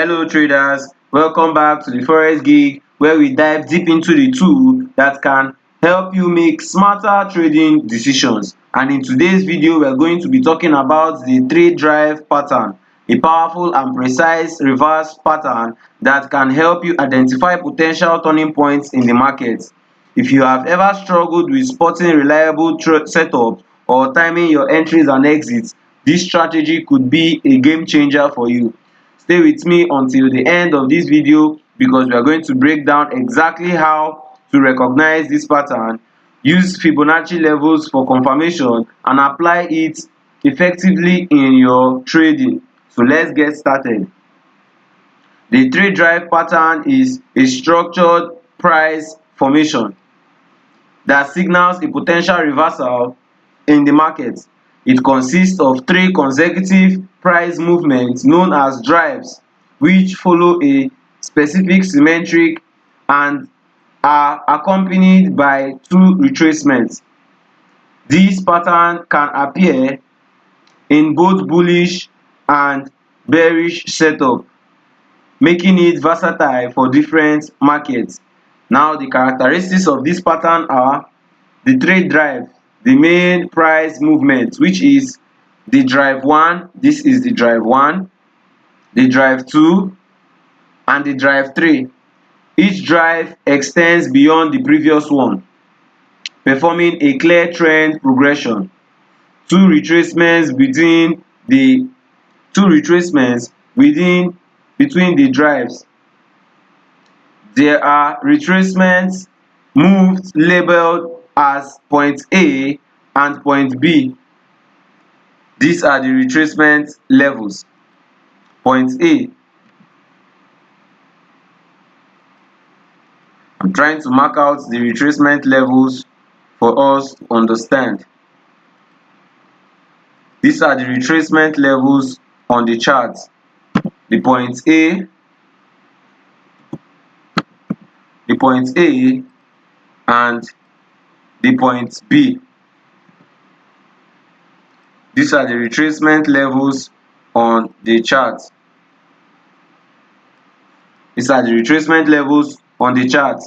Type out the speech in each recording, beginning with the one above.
Hello traders, welcome back to the Forex Gig, where we dive deep into the tool that can help you make smarter trading decisions. And in today's video, we're going to be talking about the trade drive pattern, a powerful and precise reverse pattern that can help you identify potential turning points in the market. If you have ever struggled with spotting reliable setups or timing your entries and exits, this strategy could be a game changer for you. Stay with me until the end of this video because we are going to break down exactly how to recognize this pattern, use Fibonacci levels for confirmation, and apply it effectively in your trading. So let's get started. The trade drive pattern is a structured price formation that signals a potential reversal in the market. It consists of three consecutive price movements known as drives, which follow a specific symmetric and are accompanied by two retracements. This pattern can appear in both bullish and bearish setup, making it versatile for different markets. Now, the characteristics of this pattern are the trade drive, the main price movement, which is the drive 1, this is the drive 1, the drive 2, and the drive 3. Each drive extends beyond the previous one, performing a clear trend progression. Two retracements between the between the drives. There are retracements moved labeled as point A and point B. These are the retracement levels. Point A. I'm trying to mark out the retracement levels for us to understand. These are the retracement levels on the chart. The point A, the point A, and the point B. These are the retracement levels on the chart. These are the retracement levels on the chart.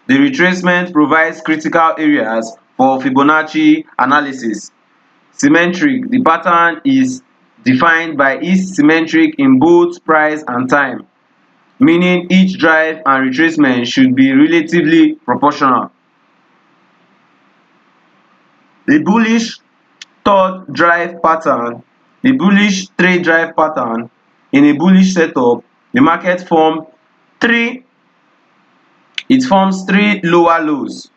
The retracement provides critical areas for Fibonacci analysis. Symmetric, the pattern is defined by its symmetric in both price and time, meaning each drive and retracement should be relatively proportional. The bullish third drive pattern, the bullish trade drive pattern, in a bullish setup, the market forms three lower lows.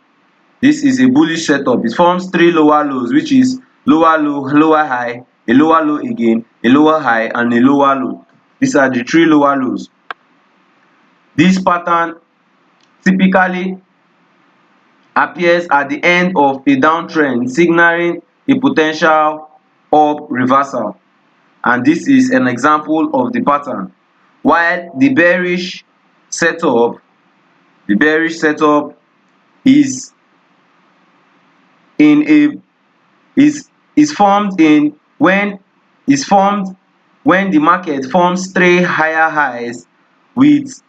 This is a bullish setup. It forms three lower lows, which is lower low, lower high, a lower low again, a lower high, and a lower low. These are the three lower lows. This pattern typically appears at the end of a downtrend, signaling a potential up reversal. And this is an example of the pattern. While the bearish setup is formed when the market forms three higher highs with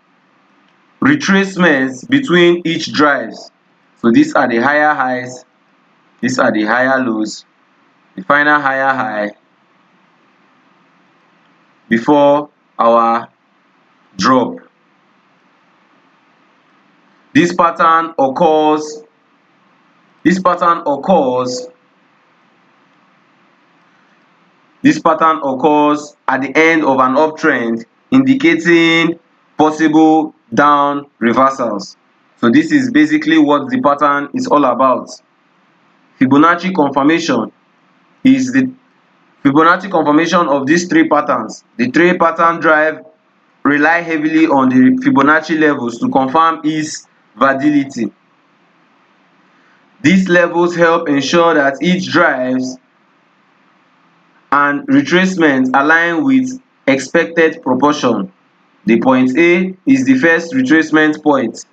retracements between each drives. So these are the higher highs, these are the higher lows, the final higher high before our drop. This pattern occurs at the end of an uptrend, indicating possible down reversals. So this is basically what the pattern is all about. Fibonacci confirmation is the Fibonacci confirmation of these three patterns. The three pattern drive rely heavily on the Fibonacci levels to confirm its validity. These levels help ensure that each drives and retracement align with expected proportion. The point A is the first retracement point.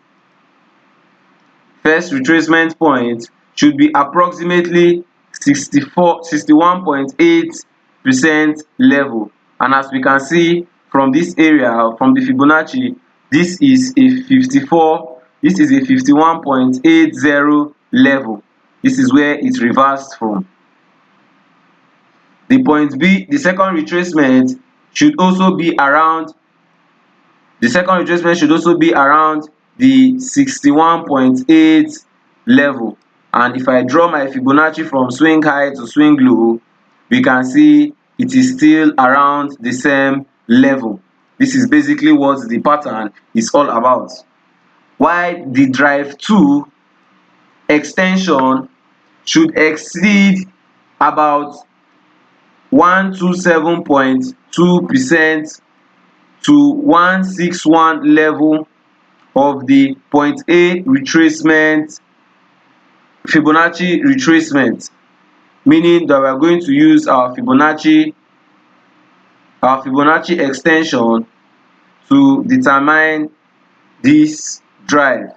First retracement point should be approximately 61.8% level, and as we can see from this area, from the Fibonacci, this is a 51.80 level. This is where it reversed from. The point B, the second retracement should also be around the 61.8 level, and if I draw my Fibonacci from swing high to swing low, we can see it is still around the same level. This is basically what the pattern is all about. While the drive 2 extension should exceed about 127.2% to 161 level of the point A retracement, Fibonacci retracement, meaning that we are going to use our Fibonacci extension to determine this drive.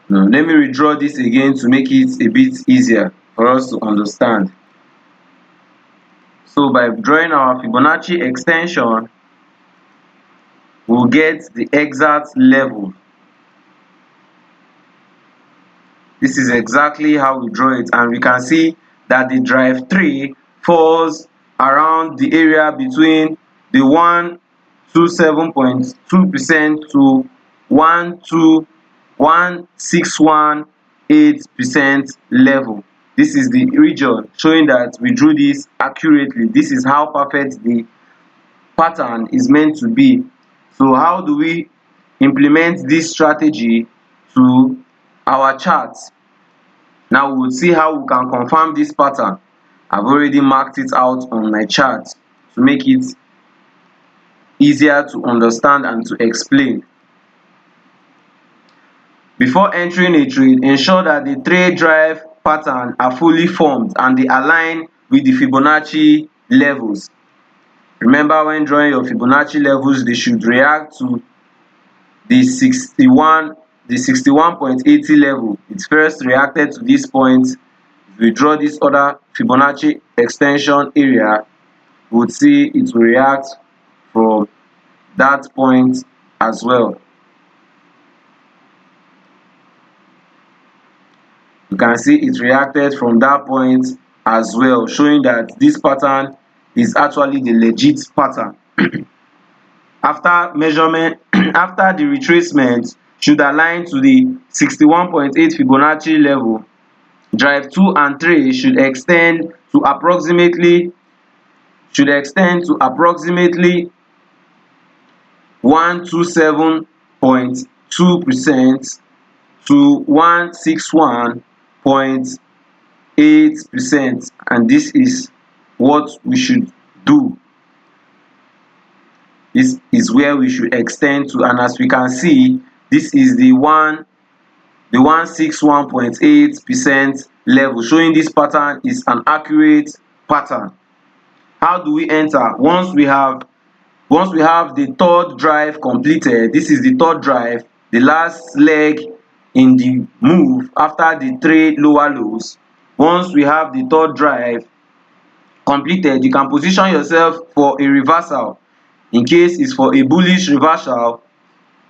Now, let me redraw this again to make it a bit easier for us to understand. So by drawing our Fibonacci extension, we'll get the exact level. This is exactly how we draw it, and we can see that the drive 3 falls around the area between the 127.2% to 161.8% level. This is the region showing that we drew this accurately. This is how perfect the pattern is meant to be. So how do we implement this strategy to our chart? Now we will see how we can confirm this pattern. I've already marked it out on my chart to make it easier to understand and to explain. Before entering a trade, ensure that the trade drive pattern are fully formed and they align with the Fibonacci levels. Remember, when drawing your Fibonacci levels, they should react to the 61.80 level. It first reacted to this point. If we draw this other Fibonacci extension area, we would see it will react from that point as well. You can see it reacted from that point as well, showing that this pattern is actually the legit pattern. After measurement, after the retracement should align to the 61.8 Fibonacci level, drive 2 and 3 should extend to approximately 127.2% to 161.8%, and this is what we should do. This is where we should extend to, and as we can see, this is the 161.8% level, showing this pattern is an accurate pattern. How do we enter? Once we have the third drive completed, this is the third drive, the last leg in the move after the 3 lower lows. Once we have the third drive completed, you can position yourself for a reversal. In case it's for a bullish reversal,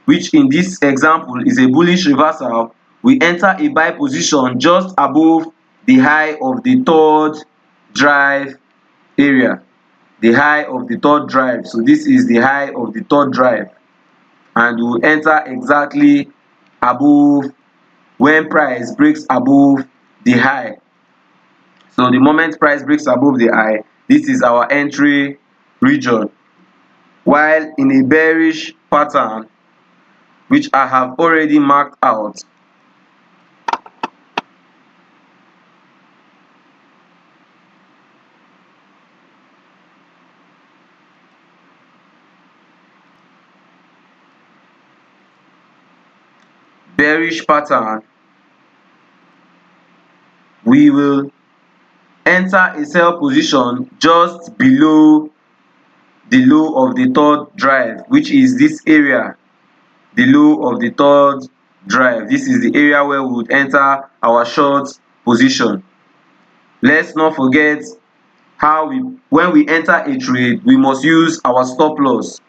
which in this example is a bullish reversal, we enter a buy position just above the high of the third drive area. The high of the third drive. So this is the high of the third drive, and we will enter exactly above when price breaks above the high. So the moment price breaks above the high, this is our entry region. While in a bearish pattern, which I have already marked out, we will enter a sell position just below the low of the third drive, which is this area. the low of the third drive. This is the area where we would enter our short position. Let's not forget how when we enter a trade, we must use our stop loss.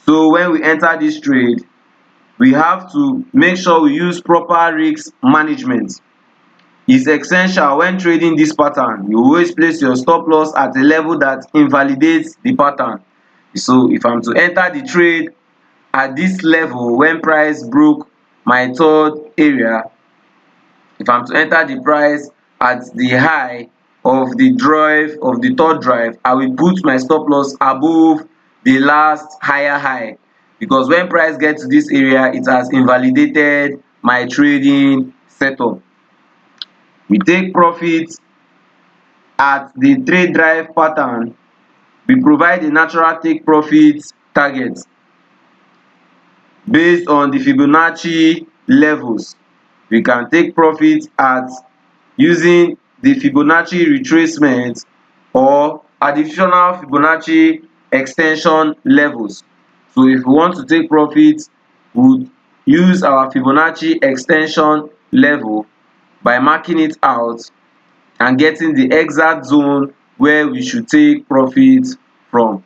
So when we enter this trade, we have to make sure we use proper risk management. It's essential when trading this pattern. You always place your stop loss at a level that invalidates the pattern. So if I'm to enter the trade at this level when price broke my third area, if I'm to enter the price at the high of the third drive, I will put my stop loss above the last higher high, because when price gets to this area, it has invalidated my trading setup. We take profit at the trade drive pattern. We provide a natural take profit target based on the Fibonacci levels. We can take profit at using the Fibonacci retracement or additional Fibonacci extension levels. So if we want to take profit, we would use our Fibonacci extension level by marking it out and getting the exact zone where we should take profit from.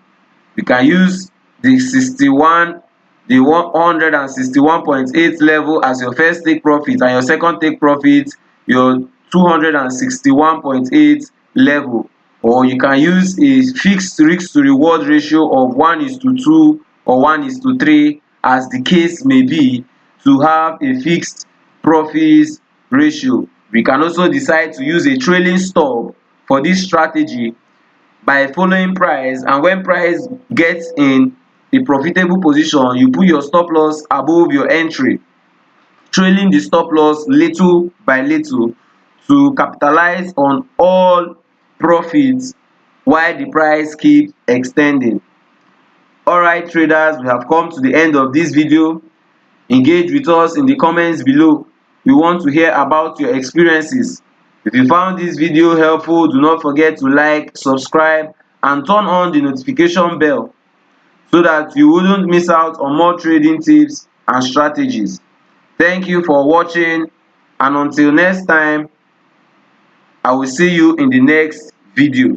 We can use the 161.8 level as your first take profit, and your second take profit your 261.8 level, or you can use a fixed risk to reward ratio of 1:2 or 1:3 as the case may be, to have a fixed profit ratio. We can also decide to use a trailing stop for this strategy by following price, and when price gets in a profitable position, you put your stop loss above your entry, trailing the stop loss little by little to capitalize on all profits while the price keeps extending. Alright traders, we have come to the end of this video. Engage with us in the comments below. We want to hear about your experiences. If you found this video helpful, do not forget to like, subscribe, and turn on the notification bell so that you wouldn't miss out on more trading tips and strategies. Thank you for watching, and until next time, I will see you in the next video.